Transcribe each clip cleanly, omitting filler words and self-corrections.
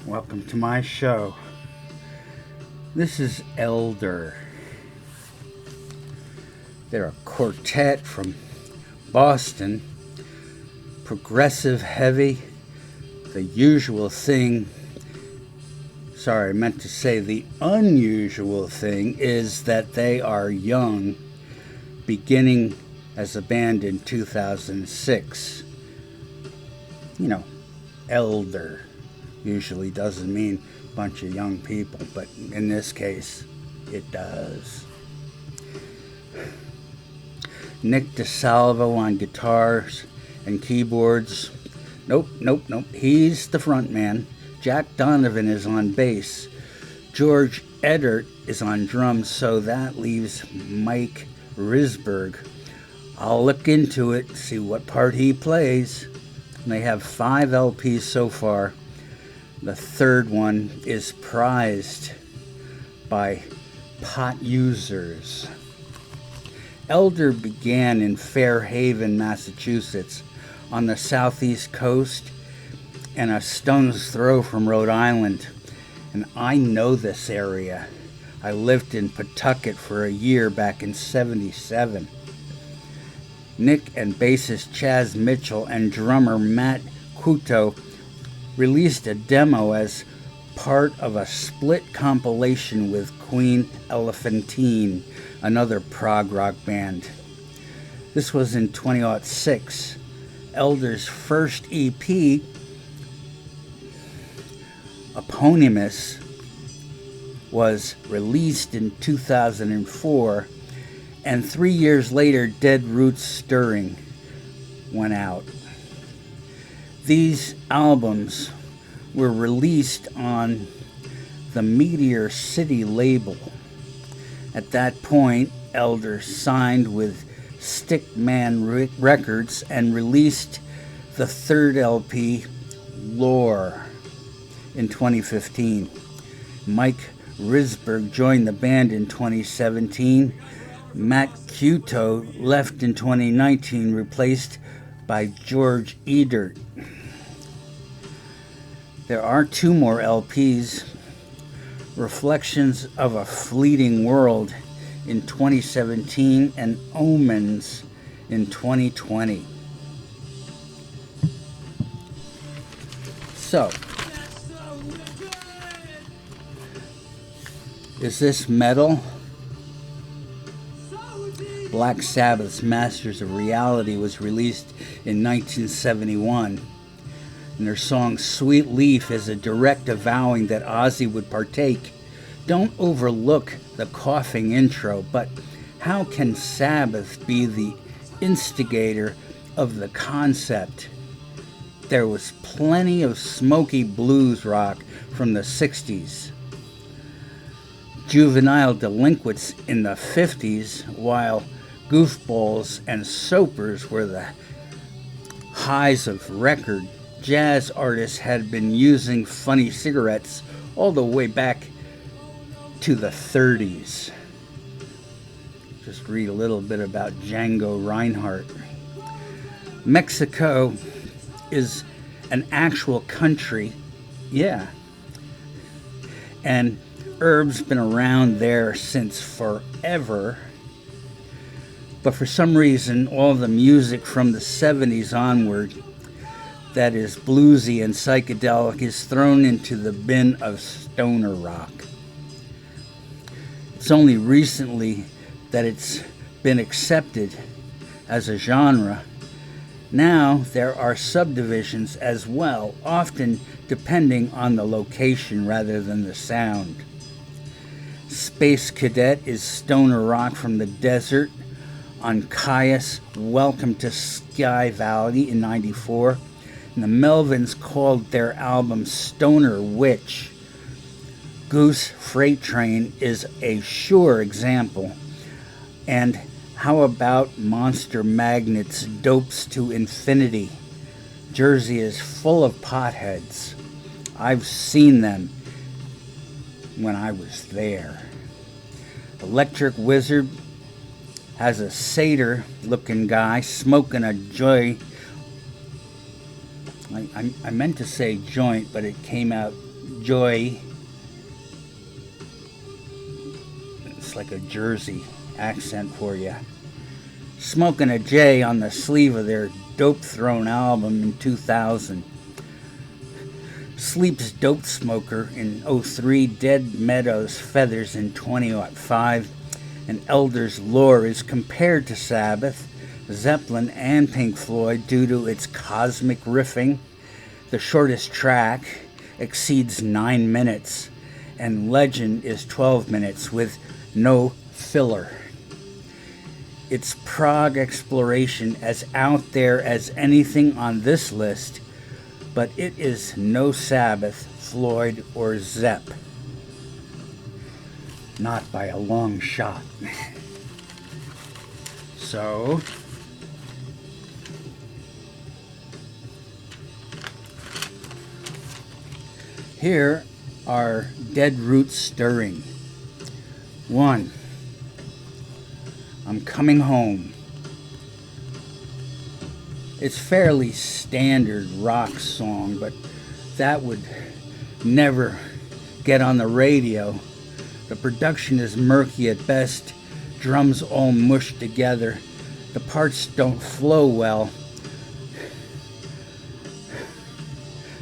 Welcome to my show. This is Elder. They're a quartet from Boston, progressive heavy. The usual thing, sorry, I meant to say the unusual thing is that they are young, beginning as a band in 2006. Elder usually doesn't mean a bunch of young people, but in this case, it does. Nick DeSalvo on guitars and keyboards. Nope. He's the front man. Jack Donovan is on bass. George Eddert is on drums, so that leaves Mike Risberg. I'll look into it, see what part he plays. They have 5 LPs so far. The third one is prized by pot users. Elder began in Fairhaven, Massachusetts, on the southeast coast and a stone's throw from Rhode Island. And I know this area. I lived in Pawtucket for a year back in '77. Nick and bassist Chaz Mitchell and drummer Matt Couto released a demo as part of a split compilation with Queen Elephantine, another prog rock band. This was in 2006. Elder's first EP, eponymous, was released in 2004, and 3 years later, Dead Roots Stirring went out. These albums were released on the Meteor City label. At that point, Elder signed with Stickman Records and released the third LP, Lore, in 2015. Mike Risberg joined the band in 2017. Matt Couto left in 2019, replaced by George Eddert. There are 2 more LPs, Reflections of a Fleeting World in 2017 and Omens in 2020. So, is this metal? Black Sabbath's Masters of Reality was released in 1971, and their song Sweet Leaf is a direct avowing that Ozzy would partake. Don't overlook the coughing intro, but how can Sabbath be the instigator of the concept? There was plenty of smoky blues rock from the 60s. Juvenile Delinquents in the 50s, while Goofballs and Soapers were the highs of record. Jazz artists had been using funny cigarettes all the way back to the 30s. Just read a little bit about Django Reinhardt. Mexico is an actual country, and herb's been around there since forever. But for some reason, all the music from the 70s onward that is bluesy and psychedelic is thrown into the bin of stoner rock. It's only recently that it's been accepted as a genre. Now there are subdivisions as well, often depending on the location rather than the sound. Space Cadet is stoner rock from the desert. On Caius, Welcome to Sky Valley in '94. And the Melvins called their album Stoner Witch. Goose Freight Train is a sure example. And how about Monster Magnet's Dopes to Infinity? Jersey is full of potheads. I've seen them when I was there. Electric Wizard has a satyr-looking guy smoking a joy. I meant to say joint, but it came out Joy. It's like a Jersey accent for you. Smoking a J on the sleeve of their Dope Throne album in 2000. Sleep's Dope Smoker in 03, Dead Meadows Feathers in 2005, and Elder's Lore is compared to Sabbath, Zeppelin, and Pink Floyd due to its cosmic riffing. The shortest track exceeds 9 minutes, and Legend is 12 minutes with no filler. It's prog exploration as out there as anything on this list, but it is no Sabbath, Floyd, or Zepp. Not by a long shot. So, here are Dead Roots Stirring. 1. I'm Coming Home. It's fairly standard rock song, but that would never get on the radio. The production is murky at best, drums all mushed together. The parts don't flow well.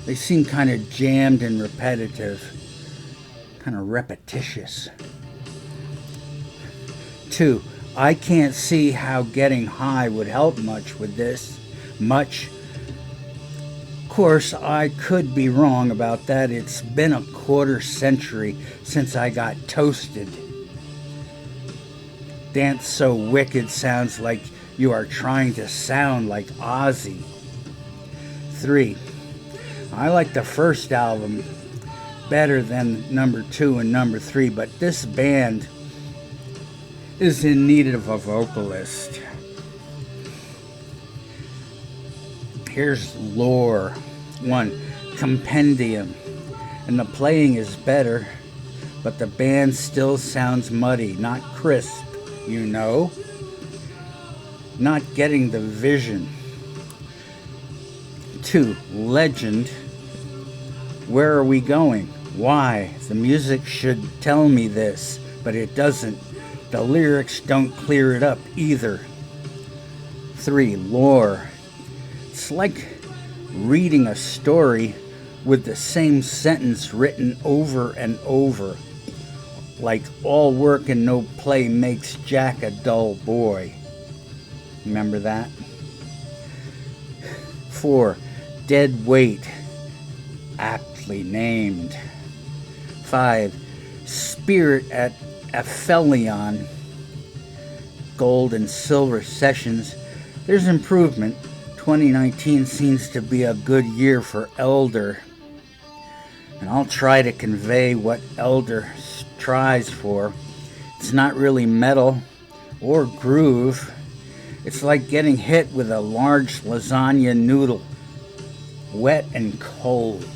They seem kind of jammed and repetitive, kind of repetitious. 2. I can't see how getting high would help much with this. Much. Of course, I could be wrong about that. It's been a quarter century since I got toasted. Dance So Wicked sounds like you are trying to sound like Ozzy. 3. I like the first album better than number 2 and number 3, but this band is in need of a vocalist. Here's Lore. 1. Compendium. And the playing is better, but the band still sounds muddy, not crisp, you know? Not getting the vision. 2. Legend. Where are we going? Why? The music should tell me this, but it doesn't. The lyrics don't clear it up either. 3. Lore. It's like reading a story with the same sentence written over and over. Like all work and no play makes Jack a dull boy. Remember that? 4. Dead Weight. Aptly named. 5. Spirit at Aphelion. Gold and silver sessions. There's improvement. 2019 seems to be a good year for Elder. And I'll try to convey what Elder tries for. It's not really metal or groove. It's like getting hit with a large lasagna noodle. Wet and cold.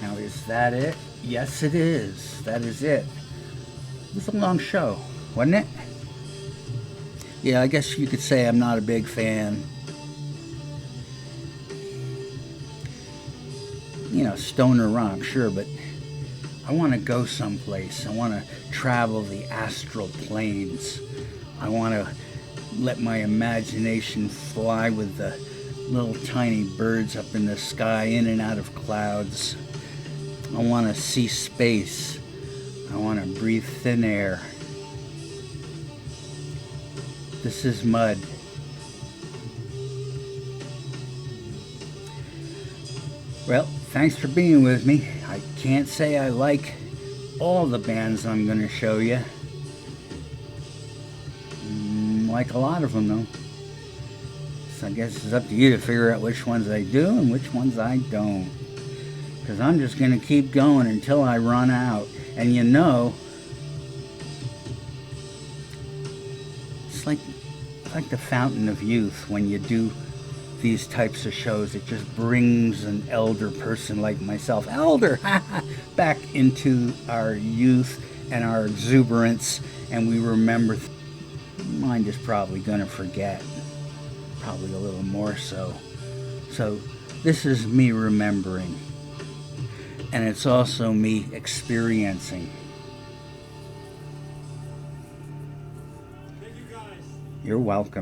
Now, is that it? Yes, it is. That is it. It was a long show, wasn't it? Yeah, I guess you could say I'm not a big fan. You know, stoner rock, sure, but I want to go someplace. I want to travel the astral planes. I want to let my imagination fly with the little tiny birds up in the sky, in and out of clouds. I want to see space. I want to breathe thin air. This is Mud. Well, thanks for being with me. I can't say I like all the bands I'm going to show you. Like a lot of them, though. So I guess it's up to you to figure out which ones I do and which ones I don't. Because I'm just going to keep going until I run out. And you know, it's like the fountain of youth when you do these types of shows. It just brings an elder person like myself, elder, back into our youth and our exuberance, and we remember. Mind is probably going to forget, probably a little more so. So This is me remembering. And it's also me experiencing. Thank you guys. You're welcome.